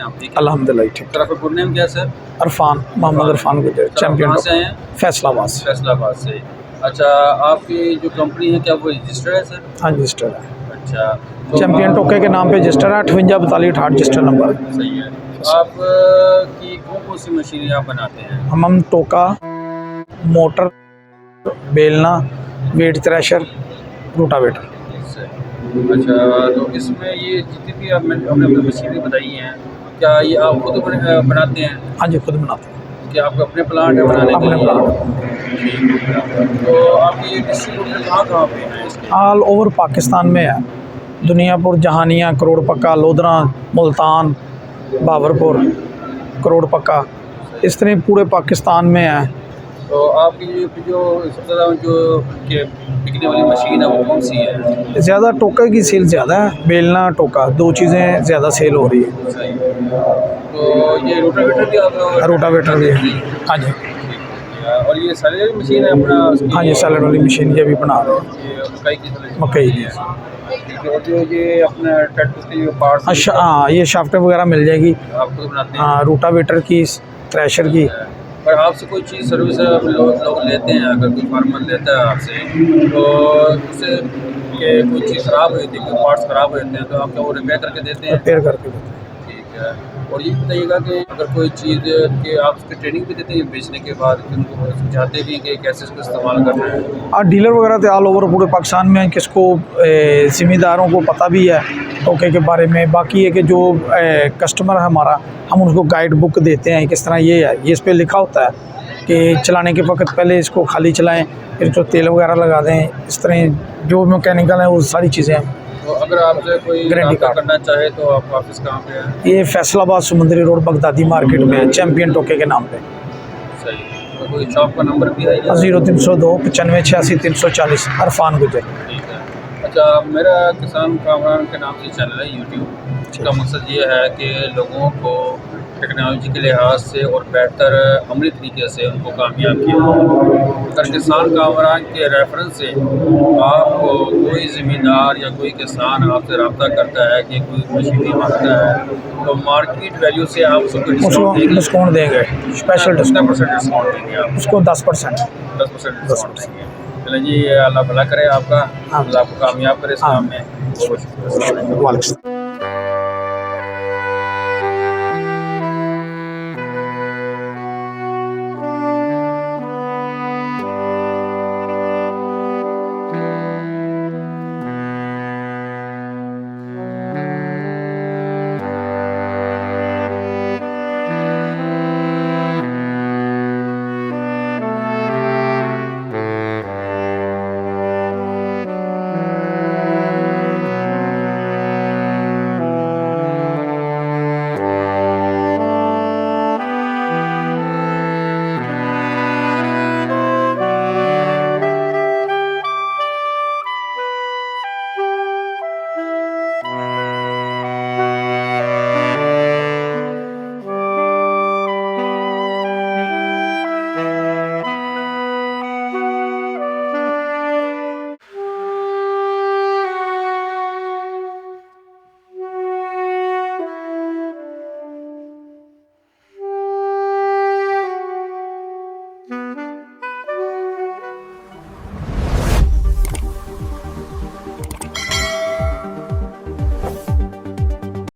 हैं आप? ठीक है, अल्हम्दुलिल्लाह ठीक। सर आपका गुड नेम क्या है सर? अरफान, मोहम्मद अरफान गुजर, सर आप चैम्पियन कहाँ से टॉप आए हैं? फैसलाबाद से। फैसलाबाद से। अच्छा, आपकी जो कंपनी है क्या वो रजिस्टर्ड है सर? हाँ रजिस्टर है, अच्छा, तो चैम्पियन टोके के नाम पे रजिस्टर है, 58 42 68 रजिस्टर नंबर है। सही है। आप की कौन सी मशीनें आप बनाते हैं? हम टोका, मोटर, बेलना, वेट थ्रेशर, रोटावेटर। सही। अच्छा, तो इसमें ये जितनी भी आपने अपने मशीनें बताई हैं, क्या ये आप खुद बनाते हैं? हाँ जी, खुद बनाते हैं, क्या आपके अपने प्लांट है बनाने के अपने लिए? प्लांट। तो आपके ये डिस्ट्रीब्यूटर कहाँ पे हैं इसके? ऑल ओवर पाकिस्तान में है, दुनियापुर, जहानिया, करोड़ पक्का, लोधरा, मुल्तान, बाबरपुर, करोड़ पक्का, इस तरह पूरे पाकिस्तान में है। तो आपकी जो सबसे ज़्यादा जो के बिकने वाली मशीन है वो कौन सी है? ज़्यादा टोका की सेल ज़्यादा है, बेलना टोका दो चीज़ें ज़्यादा सेल हो रही है। सही। तो ये रोटावेटर भी आप रोटावेटर भी है, हाँ जी। और ये सैलरी मशीन है अपना उसकी? हाँ जी, सैलड वाली मशीन ये भी बना रहे हैं, ये मकई की सैलरी मकई की। ठीक है। और जो ये अपना ट्रैक्टर के जो पार्ट्स अच्छा हाँ, ये शाफ्ट वगैरह मिल जाएगी, आप खुद बनाते हैं? हाँ, रोटावेटर की, थ्रेशर की। पर आपसे कोई चीज़ सर्विस लोग लेते हैं, अगर कोई फार्मर लेता है आपसे तो उससे कि कोई चीज़ ख़राब हुई थी, कोई पार्ट्स ख़राब हुए थे, तो आप क्या वो रिपेयर करके देते हैं? रिपेयर करके देते हैं। ठीक है। और ये बताइएगा कि अगर कोई चीज़ कि आप उसकी ट्रेनिंग भी देते हैं बेचने के बाद, कि उनको समझाते भी हैं कि कैसे इसको इस्तेमाल करना है? और डीलर वगैरह तो ऑल ओवर पूरे पाकिस्तान में किसको ज़िम्मेदारों को पता भी है टोके के बारे में। बाकी है कि जो कस्टमर है हमारा, हम उनको गाइड बुक देते हैं, किस तरह ये है, ये इस पर लिखा होता है कि चलाने के वक्त पहले इसको खाली चलाएं, फिर जो तेल वगैरह लगा दें, इस तरह जो मैकेनिकल है वो सारी चीज़ें हैं। तो अगर आपसे कोई गारंटी रब्ता कार्ड। करना चाहे तो आपका ऑफिस कहाँ पे है? ये फैसलाबाद समुंदरी रोड बगदादी मार्केट में है, चैम्पियन टोके के नाम पे। सही। तो कोई शॉप का नंबर भी है या? 0302 95 86 340, अरफान गुजर। ठीक है। अच्छा, मेरा किसान कामरान के नाम से चैनल है यूट्यूब। इसका मकसद ये है कि लोगों को टेक्नोलॉजी के लिहाज से और बेहतर अमली तरीके से उनको कामयाब किया जाए। अगर किसान कामरान के रेफरेंस से आपको कोई ज़मींदार या कोई किसान आपसे रब्ता करता है कि कोई मशीनरी मांगता है तो मार्केट वैल्यू से आप उसको उसको डिस्काउंट देंगे, स्पेशल कितना डिस्काउंट परसेंट डिस्काउंट देंगे आप? उसको 10%। 10% डिस्काउंट देंगे। चलिए जी, अल्लाह भला करे आपका, अल्लाह आपको कामयाब करे इस काम में। बहुत बहुत शुक्रिया। वालेकुम।